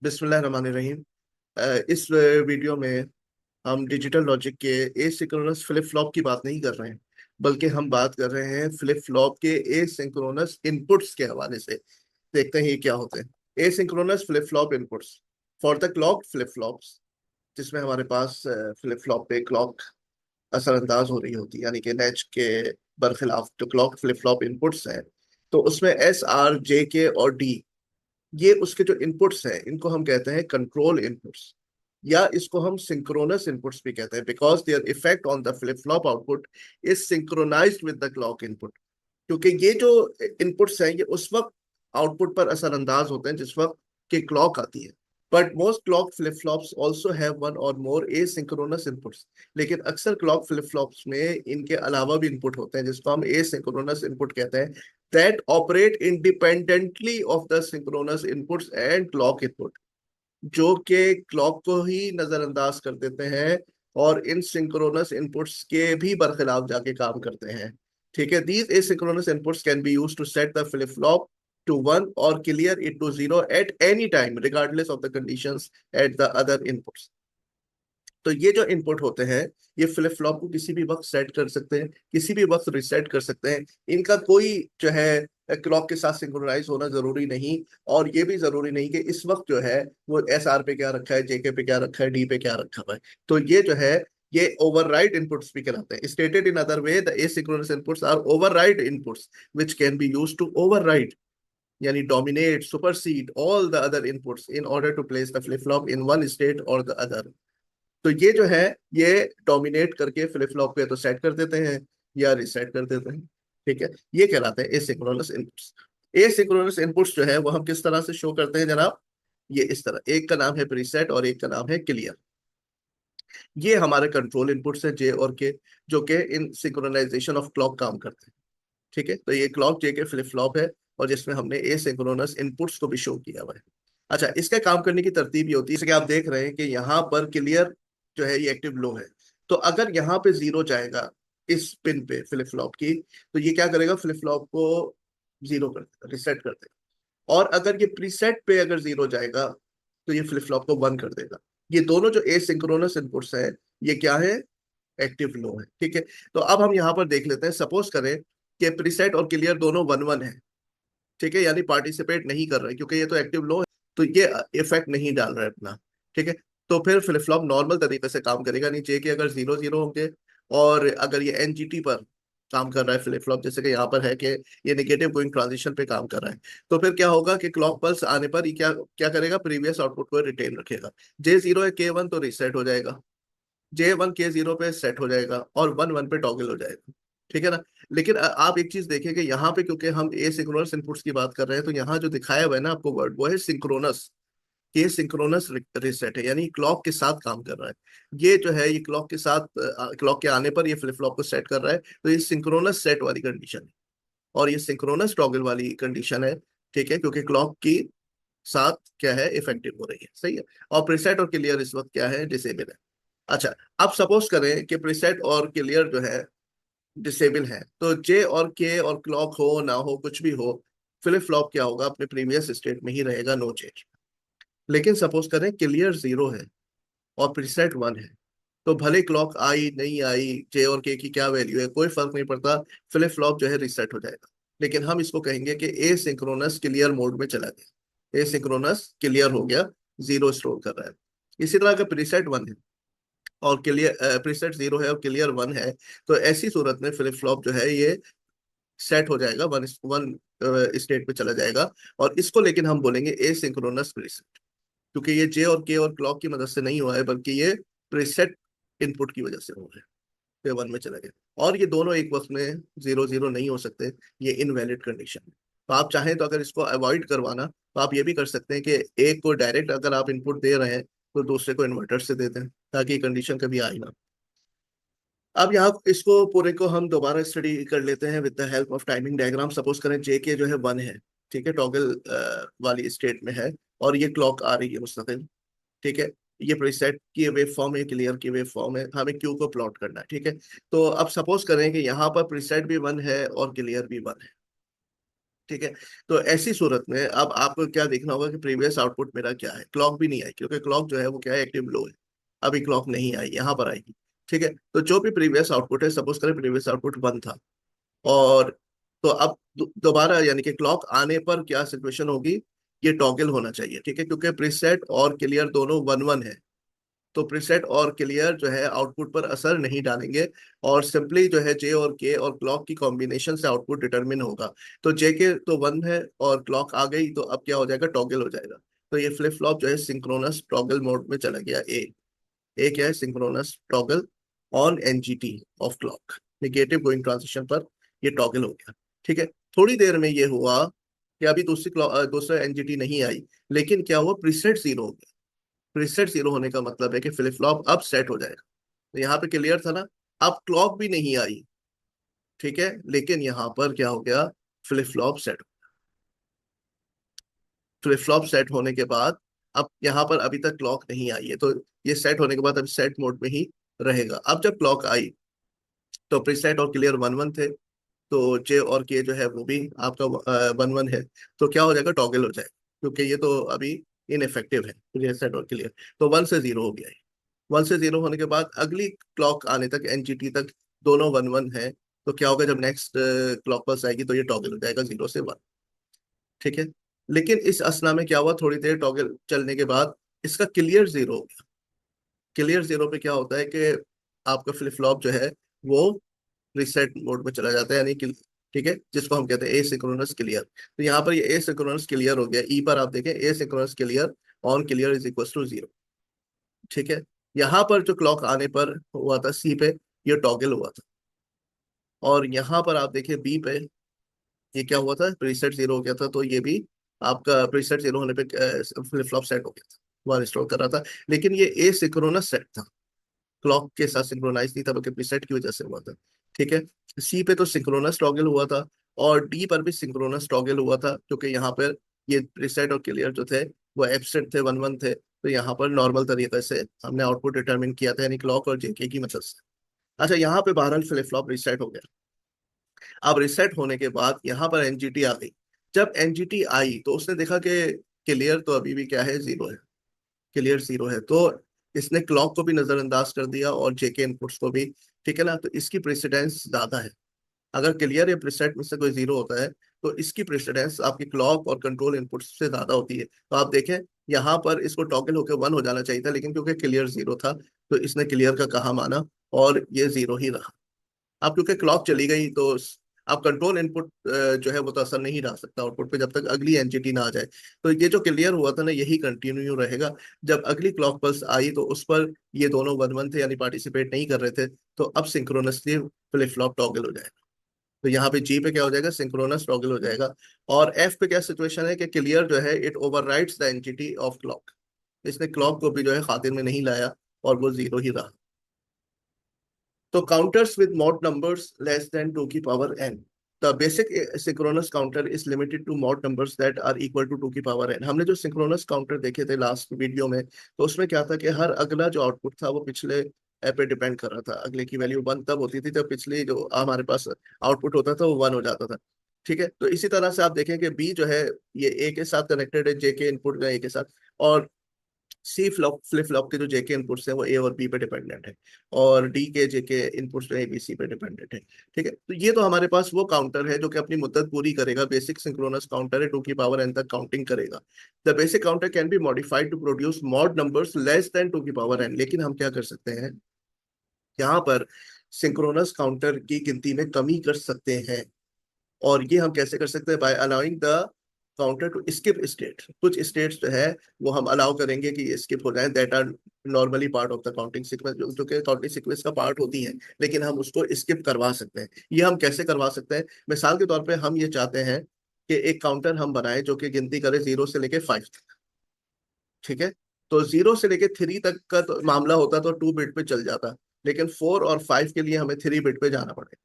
बिस्मिल्लाहिर्रहमानिर्रहीम। इस वीडियो में हम डिजिटल लॉजिक के एसिंक्रोनस फ्लिप फ्लॉप की बात नहीं कर रहे हैं, बल्कि हम बात कर रहे हैं फ्लिप फ्लॉप के एसिंक्रोनस इनपुट्स के हवाले से। देखते हैं ये क्या होते हैं asynchronous flip flop inputs for the clock flip flops, जिसमें हमारे पास फ्लिप फ्लॉप पे क्लॉक असरअंदाज हो रही होती है, यानी कि लैच के बरखिलाफ जो क्लॉक फ्लिप फ्लॉप इनपुट्स हैं। तो उसमें SR, JK और D, ये उसके जो इनपुट्स हैं इनको हम कहते हैं कंट्रोल इनपुट्स, या इसको हम सिंक्रोनस इनपुट्स भी कहते हैं, because their effect on the flip flop output is synchronised with the clock input. क्योंकि ये जो इनपुट्स हैं ये उस वक्त आउटपुट पर असरअंदाज होते हैं जिस वक्त की क्लॉक आती है। But most clock flip flops also have one और मोर एसिंक्रोनस इनपुट्स। लेकिन अक्सर क्लॉक फ्लिप फ्लॉप्स में इनके अलावा भी इनपुट होते हैं जिसको हम एसिंक्रोनस इनपुट कहते हैं, that operate independently of the synchronous inputs and clock input, जो कि क्लॉक को ही नजरअंदाज कर देते हैं और इन सिंक्रोनस इनपुट्स के भी बरखिलाफ जाके काम करते हैं। ठीक है, these asynchronous inputs can be used to set the flip flop to 1 or clear it to 0 at any time regardless of the conditions at the other inputs। तो ये जो इनपुट होते हैं ये फ्लिप फ्लॉप को किसी भी वक्त सेट कर सकते हैं, किसी भी वक्त रिसेट कर सकते हैं। इनका कोई जो है क्लॉक के साथ सिंक्रोनाइज होना जरूरी नहीं, और ये भी जरूरी नहीं कि इस वक्त जो है वो SR पे क्या रखा है, JK पे क्या रखा है, D पे क्या रखा हुआ है। तो ये जो है ये ओवरराइड इनपुट्स भी कहलाते हैं। Stated in other way, the asynchronous inputs are override inputs which can be used to override, यानी dominate, supersede all the other inputs in order to place the flip flop in one state or the other. तो ये जो है ये dominate करके flip flop को या तो सेट कर देते हैं या रिसेट कर देते हैं। ठीक है, ये कहलाते हैं एसिंक्रोनस इनपुट्स। एसिंक्रोनस इनपुट्स जो है वो हम किस तरह से शो करते हैं जनाब? ये इस तरह, एक का नाम है प्रीसेट और एक का नाम है क्लियर। ये हमारे कंट्रोल इनपुट्स हैं J और K, जो कि इन सिंक्रोनाइजेशन ऑफ क्लॉक काम करते हैं। ठीक है, तो ये क्लॉक J के फ्लिप फ्लॉप है और जिसमें हमने एसिंक्रोनस इनपुट्स को भी शो किया हुआ है। अच्छा, इसका काम करने की तरतीब ये होती है, जैसे कि आप देख रहे हैं कि यहाँ पर क्लियर जो है ये एक्टिव लो है। तो अगर यहाँ पे 0 जाएगा इस पिन पे फ्लिप फ्लॉप की, तो ये क्या करेगा, फ्लिप फ्लॉप को 0 कर देगा, रिसेट कर देगा। और अगर ये प्रीसेट पे अगर 0 जाएगा तो ये फ्लिप फ्लॉप को 1 कर देगा। ये दोनों जो एसिंक्रोनस इनपुट्स हैं ये क्या है, एक्टिव लो है। ठीक है, तो अब हम यहाँ पर देख लेते हैं, सपोज करें कि प्रीसेट और क्लियर दोनों 1-1 है। ठीक है, यानी पार्टिसिपेट नहीं कर रहे क्योंकि ये तो एक्टिव लो है, तो ये इफेक्ट नहीं डाल रहा है अपना। ठीक है, तो फिर फ्लिप फ्लॉप नॉर्मल तरीके से काम करेगा, नीचे के अगर 0-0 होंगे, और अगर ये NGT पर काम कर रहा है फ्लिप फ्लॉप, जैसे कि यहाँ पर है कि ये नेगेटिव गोइंग ट्रांजिशन पे काम कर रहा है, तो फिर क्या होगा कि क्लॉक पल्स आने पर ये क्या क्या करेगा, प्रीवियस आउटपुट को रिटेन रखेगा। J0 है K1 तो रिसेट हो जाएगा, J1 K0 पे सेट हो जाएगा और 1-1 पे टॉगल हो जाएगा। ठीक है ना? लेकिन आप एक चीज देखें कि यहाँ पे क्योंकि हम एसिंक्रोनस इनपुट्स की बात कर रहे हैं, तो यहाँ जो दिखाया हुआ है ना आपको वर्ड, वो है सिंक्रोनस। ये सिंक्रोनस रिसेट है, यानी क्लॉक के साथ काम कर रहा है। ये जो है ये क्लॉक के साथ, क्लॉक के आने पर ये फ्लिप फ्लॉप को सेट कर रहा है, तो ये सिंक्रोनस सेट वाली कंडीशन है और ये सिंक्रोनस टॉगल वाली कंडीशन है। ठीक है, क्योंकि क्लॉक की साथ क्या है, इफेक्टिव हो रही है। सही है, और प्रीसेट और क्लियर इस वक्त क्या है, डिसेबल है। अच्छा, अब सपोज करें कि प्रीसेट और क्लियर जो है डिसेबल है, तो J और K और क्लॉक हो ना हो कुछ भी हो, फ्लिप फ्लॉप क्या होगा, अपने प्रीवियस स्टेट में ही रहेगा, नो चेंज। लेकिन सपोज करें क्लियर 0 है और प्रीसेट 1 है, तो भले क्लॉक आई नहीं आई, J और K की क्या वैल्यू है कोई फर्क नहीं पड़ता, फ्लिप फ्लॉप जो है रिसेट हो जाएगा। लेकिन हम इसको कहेंगे कि ए सिंक्रोनस क्लियर मोड में चला गया, ए सिंक्रोनस क्लियर हो गया, 0 स्टोर कर रहा है। इसी तरह का प्रीसेट 1 है और क्लियर, प्रीसेट 0 है और क्लियर 1 है, तो ऐसी सूरत में फ्लिप फ्लॉप जो है ये सेट हो जाएगा, वन वन स्टेट पे चला जाएगा। और इसको लेकिन हम बोलेंगे एसिंक्रोनस प्रीसेट, क्योंकि ये J और K और क्लॉक की मदद से नहीं हुआ है, बल्कि ये प्रीसेट इनपुट की वजह से हुआ है, ये 1 में चला गया। और ये दोनों एक वक्त में 0-0 नहीं हो सकते, ये इनवैलिड कंडीशन है। तो आप चाहें तो अगर इसको अवॉइड करवाना, तो आप ये भी कर सकते हैं कि एक को डायरेक्ट अगर आप इनपुट दे रहे हैं तो दूसरे को इन्वर्टर से दे दें, ताकि ये कंडीशन कभी आए ना। अब यहाँ इसको पूरे को हम दोबारा स्टडी कर लेते हैं with the help of timing diagram. Suppose करें JK जो है 1 है, ठीक है, टॉगल वाली स्टेट में है, और ये क्लॉक आ रही है मुस्तकिल। ठीक है, ये प्रीसेट की वेव फॉर्म है, क्लियर की वेव फॉर्म है, हमें क्यू को प्लॉट करना है। ठीक है, तो अब सपोज करें कि यहाँ पर प्रीसेट भी 1 है और क्लियर भी 1 है। ठीक है। तो ऐसी सूरत में अब आपको क्या देखना होगा कि प्रीवियस आउटपुट मेरा क्या है। क्लॉक भी नहीं आई क्योंकि क्लॉक जो है वो क्या है, एक्टिव लो है। अभी क्लॉक नहीं आई, यहाँ पर आएगी। ठीक है। तो जो भी प्रीवियस आउटपुट है, सपोज करें प्रीवियस आउटपुट 1 था, और तो अब दोबारा यानी कि क्लॉक आने पर क्या सिचुएशन होगी, ये टॉगल होना चाहिए। ठीक है, क्योंकि प्रीसेट और क्लियर दोनों 1 1 है। तो प्रीसेट और क्लियर जो है आउटपुट पर असर नहीं डालेंगे, और सिंपली जो है जे और के और क्लॉक की कॉम्बिनेशन से आउटपुट डिटरमिन होगा। तो जे के तो 1 है और क्लॉक आ गई, तो अब क्या हो जाएगा, टॉगल हो जाएगा। तो ये फ्लिप फ्लॉप जो है सिंक्रोनस टॉगल मोड में चला गया। ए क्या है, synchronous toggle on NGT of clock, negative going transition पर ये टॉगल हो गया। ठीक है। थोड़ी देर में ये हुआ कि अभी दूसरा एनजीटी नहीं आई, लेकिन क्या हुआ, प्रीसेट जीरो हो गया। प्रीसेट जीरो होने का मतलब है कि फ्लिप फ्लॉप अब सेट हो जाएगा। तो यहाँ पे क्लियर था ना, अब क्लॉक भी नहीं आई। ठीक है, लेकिन यहाँ पर क्या हो गया, flip flop set. Flip flop set होने के बाद अब यहाँ पर अभी तक क्लॉक नहीं आई है, तो ये सेट होने के बाद अभी सेट मोड में ही रहेगा। अब जब क्लॉक आई तो प्रीसेट और क्लियर 1 1 थे, तो जे और के जो है वो भी आपका 1 1 है। तो क्या हो जाएगा, टॉगल हो जाएगा, क्योंकि ये तो अभी इनफेक्टिव है प्रीसेट और क्लियर। तो 1 से 0 हो गया है। 1 से 0 होने के बाद अगली क्लॉक आने तक, एनजीटी तक, दोनों 1 1 है। तो क्या होगा, जब नेक्स्ट क्लॉक पल्स आएगी तो ये टॉगल हो जाएगा 0 से 1। ठीक है। लेकिन इस असना में क्या हुआ, थोड़ी देर टॉगल चलने के बाद इसका क्लियर 0 हो गया। क्लियर 0 पे क्या होता है कि आपका फ्लिप फ्लॉप जो है वो रिसेट मोड में चला जाता है, यानी कि ठीक है, जिसको हम कहते हैं ए सिंक्रोनस क्लियर। तो यहाँ पर ये ए सिंक्रोनस क्लियर हो गया। ई पर आप देखें, asynchronous clear on clear is equal to 0। ठीक है। यहाँ पर जो क्लॉक आने पर हुआ था सी पे, ये टॉगल हुआ था। और यहाँ पर आप देखिए बी पे, ये क्या हुआ था, प्रीसेट 0 हो गया था। तो ये भी आपका प्रीसेट 0 होने पे फ्लिप फ्लॉप सेट हो गया था, वहां इंस्टॉल कर रहा था। लेकिन ये ए सिंक्रोनस सेट था, क्लॉक के साथ सिंक्रोनाइज नहीं था, बल्कि प्रीसेट की वजह से हुआ था। ठीक है। सी पे तो सिंक्रोनस टॉगल हुआ था, और डी पर भी सिंक्रोनस टॉगल हुआ था, क्योंकि यहाँ पर ये प्रीसेट और क्लियर जो थे वो एब्सेंट थे, 1 1 थे। तो यहाँ पर नॉर्मल तरीके से हमने आउटपुट डिटरमिन किया था, यानी क्लॉक और जेके की मदद से। अच्छा, यहाँ पे बहरहाल फ्लिप फ्लॉप रिसेट हो गया। अब रिसेट होने के बाद यहाँ पर एनजीटी आ गई। जब एनजीटी आई तो उसने देखा कि क्लियर तो अभी भी क्या है, 0 है। क्लियर 0 है, तो इसने क्लॉक को भी नजरअंदाज कर दिया और जेके इनपुट्स को भी। ठीक है ना, तो इसकी प्रेसिडेंस ज्यादा है। अगर क्लियर या प्रीसेट में से कोई 0 होता है, तो इसकी प्रेसिडेंस आपकी क्लॉक और कंट्रोल इनपुट से ज्यादा होती है। तो आप देखें, यहाँ पर इसको टॉगल होकर 1 हो जाना चाहिए था, लेकिन क्योंकि क्लियर 0 था, तो इसने क्लियर का कहा माना, और ये 0 ही रहा। अब क्योंकि क्लॉक चली गई, तो अब कंट्रोल इनपुट जो है वो तो असर नहीं डाल सकता आउटपुट पे, जब तक अगली एनजीटी ना आ जाए। तो ये जो क्लियर हुआ था ना, यही कंटिन्यू रहेगा। जब अगली क्लॉक पल्स आई तो उस पर ये दोनों 1 1 थे, यानी पार्टिसिपेट नहीं कर रहे थे। तो अब सिंक्रोनसली फ्लिप फ्लॉप टॉगल हो जाएगा। तो यहाँ पे जी पे क्या हो जाएगा, सिंक्रोनस टॉगल हो जाएगा। और एफ पे क्या सिचुएशन है कि क्लियर जो है it overrides the entity of clock. इसने क्लॉक को भी जो है खातिर में नहीं लाया, और वो 0 ही रहा। तो counters with mod numbers less than 2 की power n. The basic synchronous counter is limited to mod numbers that are equal to 2 की power n. हमने जो synchronous counter देखे थे लास्ट वीडियो में, तो उसमें क्या था कि हर अगला जो आउटपुट था वो पिछले पे डिपेंड कर रहा था। अगले की वैल्यू 1 तब होती थी जब पिछली जो हमारे पास आउटपुट होता था वो 1 हो जाता था। ठीक है। तो इसी तरह से आप देखें कि बी जो है ये ए के साथ कनेक्टेड है, जे के इनपुट का ए के साथ। और सी फ्लिप फ्लॉप के जो जेके इनपुट्स हैं वो ए और बी पे डिपेंडेंट है, और डी के जेके इनपुट्स जो है बी सी पे डिपेंडेंट है। ठीक है। तो ये तो हमारे पास वो काउंटर है जो कि अपनी मुद्दत पूरी करेगा। बेसिक सिंक्रोनस काउंटर है, 2 की पावर एन तक काउंटिंग करेगा। The basic counter can be modified to produce mod numbers less than 2 की पावर एन। लेकिन हम क्या कर सकते हैं, यहाँ पर सिंक्रोनस काउंटर की गिनती में कमी कर सकते हैं। और ये हम कैसे कर सकते हैं, by allowing the counter to skip state. कुछ स्टेट्स जो है वो हम अलाउ करेंगे कि ये स्किप हो जाए, that are normally part of the counting sequence, जो कि काउंटिंग सीक्वेंस का पार्ट होती है, लेकिन हम उसको स्किप करवा सकते हैं। ये हम कैसे करवा सकते हैं, मिसाल के तौर पे हम ये चाहते हैं कि एक काउंटर हम बनाए जो कि गिनती करे 0 से लेके 5 तक। ठीक है। तो 0 से लेके 3 तक का तो मामला होता तो 2 बिट पे चल जाता, लेकिन 4 और 5 के लिए हमें 3 बिट पे जाना पड़ेगा।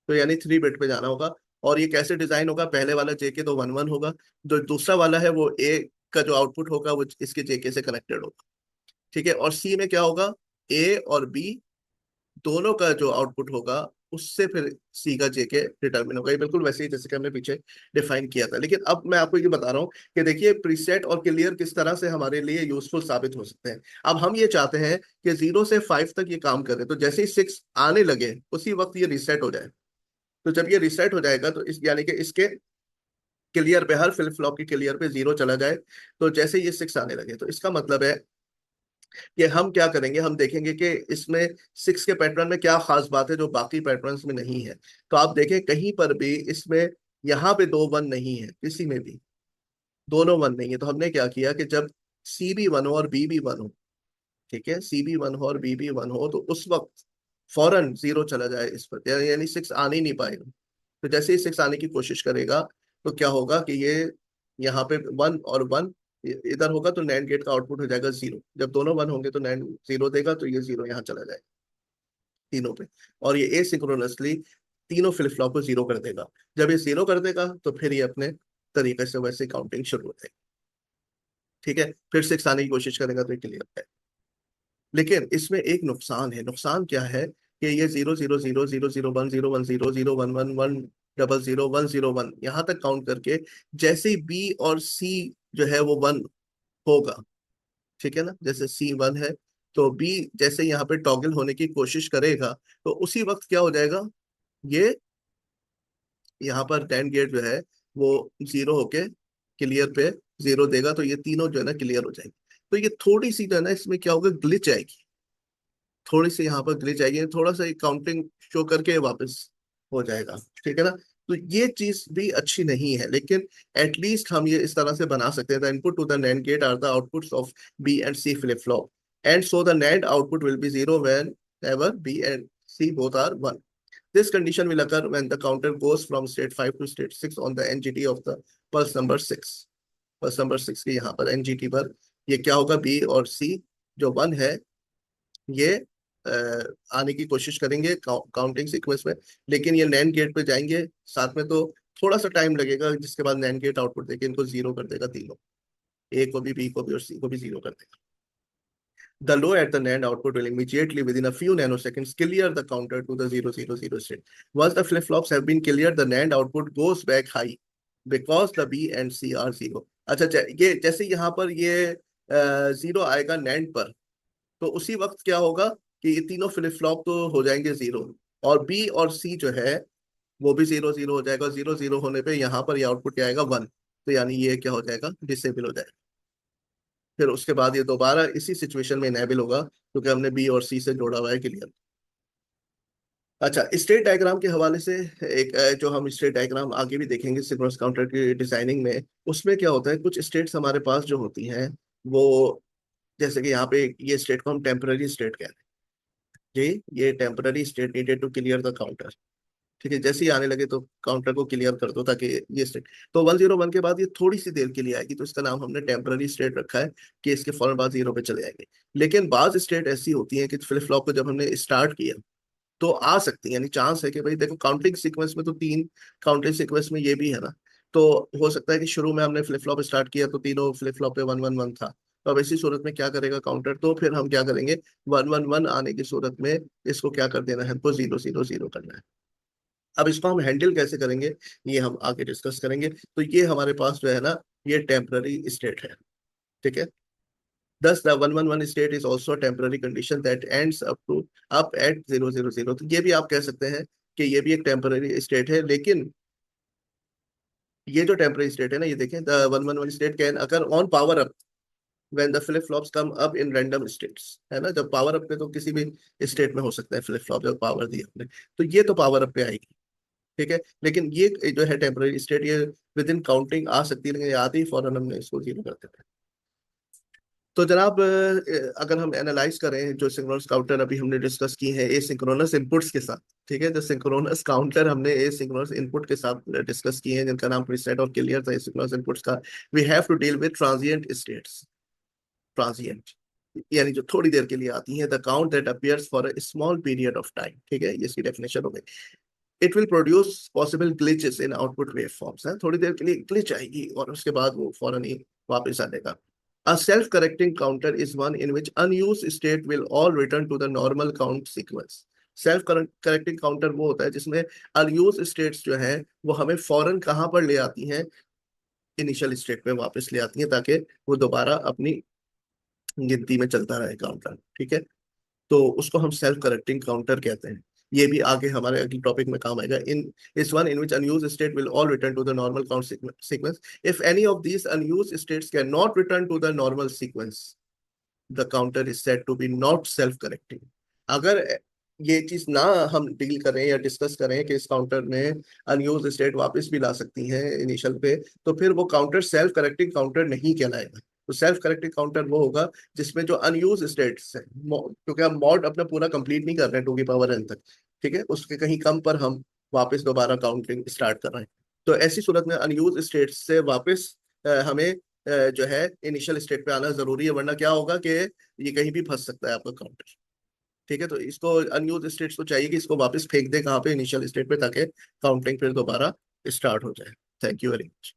तो यानी 3 बिट पे जाना होगा। और ये कैसे डिजाइन होगा, पहले वाला जेके तो 1 1 होगा, जो दूसरा वाला है वो ए का जो आउटपुट होगा वो इसके जेके से कनेक्टेड होगा। ठीक है। और सी में क्या होगा, ए और बी दोनों का जो आउटपुट होगा उससे फिर सी का जे के डिटरमिन होगा। ये बिल्कुल वैसे ही जैसे कि हमने पीछे डिफाइन किया था। लेकिन अब मैं आपको ये बता रहा हूँ कि देखिए प्रीसेट और क्लियर किस तरह से हमारे लिए यूजफुल साबित हो सकते हैं। अब हम ये चाहते हैं कि 0 से 5 तक ये काम करे, तो जैसे ही 6 आने लगे उसी वक्त ये रिसेट हो जाए। तो जब ये रिसेट हो जाएगा तो इस यानी कि इसके क्लियर पे, हर फ्लिप फ्लॉप के क्लियर पे 0 चला जाए, तो जैसे ही ये 6 आने लगे तो इसका मतलब है कि हम क्या करेंगे, हम देखेंगे कि इसमें 6 के पैटर्न में क्या खास बात है जो बाकी पैटर्न्स में नहीं है। तो आप देखें कहीं पर भी इसमें यहाँ पे 2 1 नहीं है, किसी में भी दोनों 1 नहीं है। तो हमने क्या किया कि जब सी भी 1 हो और बी भी 1 हो, ठीक है, सी भी 1 हो और बी भी 1 हो, तो उस वक्त फौरन 0 चला जाए इस पर, यानी 6 आने ही नहीं पाएगा। तो जैसे ही 6 आने की कोशिश करेगा तो क्या होगा कि ये यहाँ पे 1 और 1 इधर होगा, तो नैंड गेट का आउटपुट हो जाएगा 0। जब दोनों 1 होंगे तो नैंड 0 देगा, तो ये 0 यहाँ चला जाएगा तीनों पे। और ये एसिंक्रोनसली तीनों फ्लिप फ्लॉप को 0 कर देगा। जब ये 0 कर देगा तो फिर ये अपने तरीके से वैसे काउंटिंग शुरू हो जाएगी। ठीक है, फिर 6 आने की कोशिश करेगा तो ये क्लियर है। लेकिन इसमें एक नुकसान है। नुकसान क्या है कि ये 0 0 0 0 0 1 0 1 0 0 1 1 0 1 यहाँ तक काउंट करके जैसे ही बी और सी जो है वो 1 होगा, ठीक है ना, जैसे सी 1 है तो बी जैसे यहाँ पे टॉगल होने की कोशिश करेगा, तो उसी वक्त क्या हो जाएगा, ये यहाँ पर डैन गेट जो है वो 0 होके क्लियर पे 0 देगा, तो ये तीनों जो है ना क्लियर हो जाएंगे। तो ये थोड़ी सी जो है ना इसमें क्या होगा, ग्लिच आएगी, थोड़ी सी यहाँ पर ग्लिच आएगी, थोड़ा सा काउंटिंग शो करके वापस हो जाएगा। ठीक है ना, तो ये चीज भी अच्छी नहीं है। लेकिन एटलीस्ट हम ये इस तरह से बना सकते हैं, the input to the NAND gate are the outputs of B and C flip flop, and so the NAND output will be 0 whenever B and C both are 1। This condition will occur when the counter goes from state 5 to state 6 on the NGT of the pulse number 6। Pulse number 6 के यहाँ पर NGT पर ये क्या होगा, B और सी जो 1 है ये आने की कोशिश करेंगे काउंटिंग सीक्वेंस में। लेकिन ये नैंड गेट पे जाएंगे साथ में, तो थोड़ा सा टाइम लगेगा, जिसके बाद नैंड गेट आउटपुट देके इनको 0 कर देगा तीनों, ए को भी, बी को भी और सी को भी 0 कर देगा। The low at the NAND output will immediately, within a few nanoseconds, clear the counter to the 0 0 0 state. Once the flip-flops have been cleared, the NAND output goes back high because the B and C are 0। अच्छा अच्छा, ये जैसे यहाँ पर ये 0 आएगा NAND पर, तो उसी वक्त क्या होगा कि ये तीनों फ्लिप फ्लॉप तो हो जाएंगे 0, और बी और सी जो है वो भी 0 0 हो जाएगा। 0 0 होने पे यहाँ पर ये आउटपुट क्या आएगा, 1। तो यानी ये क्या हो जाएगा, डिसेबल हो जाएगा। फिर उसके बाद ये दोबारा इसी सिचुएशन में इनेबल होगा क्योंकि हमने बी और सी से जोड़ा हुआ है क्लियर। अच्छा, स्टेट डायग्राम के हवाले से एक जो हम स्टेट डायग्राम आगे भी देखेंगे सिक्वेंस काउंटर की डिजाइनिंग में, उसमें क्या होता है, कुछ स्टेट्स हमारे पास जो होती हैं वो, जैसे कि यहाँ पे ये स्टेट को हम टेम्पररी स्टेट कहते हैं। जी, ये temporary state needed to clear the counter. ठीक है, जैसे ही आने लगे तो काउंटर को क्लियर कर दो ताकि ये स्टेट, तो 1 0 1 के बाद ये थोड़ी सी देर के लिए आएगी, तो इसका नाम हमने टेम्पररी स्टेट रखा है कि इसके फौरन बाद 0 पे चले जाएंगे। लेकिन बाज स्टेट ऐसी होती हैं कि फ्लिप फ्लॉप को जब हमने स्टार्ट किया तो आ सकती है, यानी चांस है कि भाई देखो काउंटिंग सीक्वेंस में तो 3 काउंटिंग सीक्वेंस में ये भी है ना, तो हो सकता है कि शुरू में हमने फ्लिप फ्लॉप स्टार्ट किया तो तीनों फ्लिप फ्लॉप पे 1 1 1 था। तो अब ऐसी सूरत में क्या करेगा काउंटर, तो फिर हम क्या करेंगे, 1 1 1 आने की सूरत में इसको क्या कर देना है, हमको 0 0 0 करना है। अब इसको हम हैंडल कैसे करेंगे ये हम आगे डिस्कस करेंगे। तो ये हमारे पास जो है ना ये टेम्पररी स्टेट है। ठीक है, thus the 1 1 1 state is also a temporary condition that ends up at 0 0 0। तो ये भी आप कह सकते हैं कि ये भी एक टेम्पररी स्टेट है। लेकिन ये जो टेम्पररी स्टेट है ना, ये देखें, the 1 1 1 state can occur on power up when the flip flops come up in random states। है ना, जब पावर अप पे तो किसी भी स्टेट में हो सकता है फ्लिप फ्लॉप, जब पावर दी आपने तो ये तो पावर अप पे आएगी। ठीक है, लेकिन ये जो है टेम्पररी स्टेट ये विद इन काउंटिंग आ सकती है, लेकिन ये आती ही फौरन हमने इसको 0 कर देते हैं। तो जनाब अगर हम एनालाइज करें जो सिंक्रोनस काउंटर अभी हमने डिस्कस की है ए सिंक्रोनस इनपुट्स के साथ, ठीक है, जो सिंक्रोनस काउंटर हमने ए सिंक्रोनस इनपुट के साथ डिस्कस किए हैं जिनका नाम प्रीसेट और क्लियर था ए सिंक्रोनस इनपुट्स का, we have to deal with transient states. Transient यानी जो थोड़ी देर के लिए आती है, the count that appears for a small period of time. ठीक है, ये इसकी डेफिनेशन हो गई। It will produce possible glitches in output waveforms है, थोड़ी देर के लिए ग्लिच आएगी और उसके बाद वो फौरन ही वापस आ जाएगा। A self-correcting counter is one in which unused state will all return to the normal count sequence। Self correcting counter वो होता है जिसमें अनयूज स्टेट्स जो है वो हमें फौरन कहाँ पर ले आती हैं, इनिशियल स्टेट में वापस ले आती हैं, ताकि वो दोबारा अपनी गिनती में चलता रहे काउंटर। ठीक है, तो उसको हम सेल्फ करेक्टिंग काउंटर कहते हैं। ये भी आगे हमारे अगले टॉपिक में काम आएगा। इन इस one in which unused state will all return to the normal count sequence. If any of these unused states cannot return to the normal sequence, the counter is said to be not self correcting. अगर ये चीज ना हम deal करें या discuss करें कि इस काउंटर में अनयूज्ड स्टेट वापस भी ला सकती हैं इनिशियल पे, तो फिर वो काउंटर सेल्फ करेक्टिंग काउंटर नहीं कहलाएगा। तो सेल्फ करेक्टिंग काउंटर वो होगा जिसमें जो अनयूज स्टेट्स है, क्योंकि हम मॉड अपना पूरा कंप्लीट नहीं कर रहे हैं 2 की पावर n तक, ठीक है, उसके कहीं कम पर हम वापस दोबारा काउंटिंग स्टार्ट कर रहे हैं। तो ऐसी सूरत में अनयूज स्टेट से वापस हमें जो है इनिशियल स्टेट पे आना जरूरी है, वरना क्या होगा कि ये कहीं भी फंस सकता है आपका काउंटर। ठीक है, तो इसको अनयूज स्टेट्स को चाहिए कि इसको वापस फेंक दे कहाँ पे, इनिशियल स्टेट पे, ताकि काउंटिंग फिर दोबारा स्टार्ट हो जाए। Thank you very much.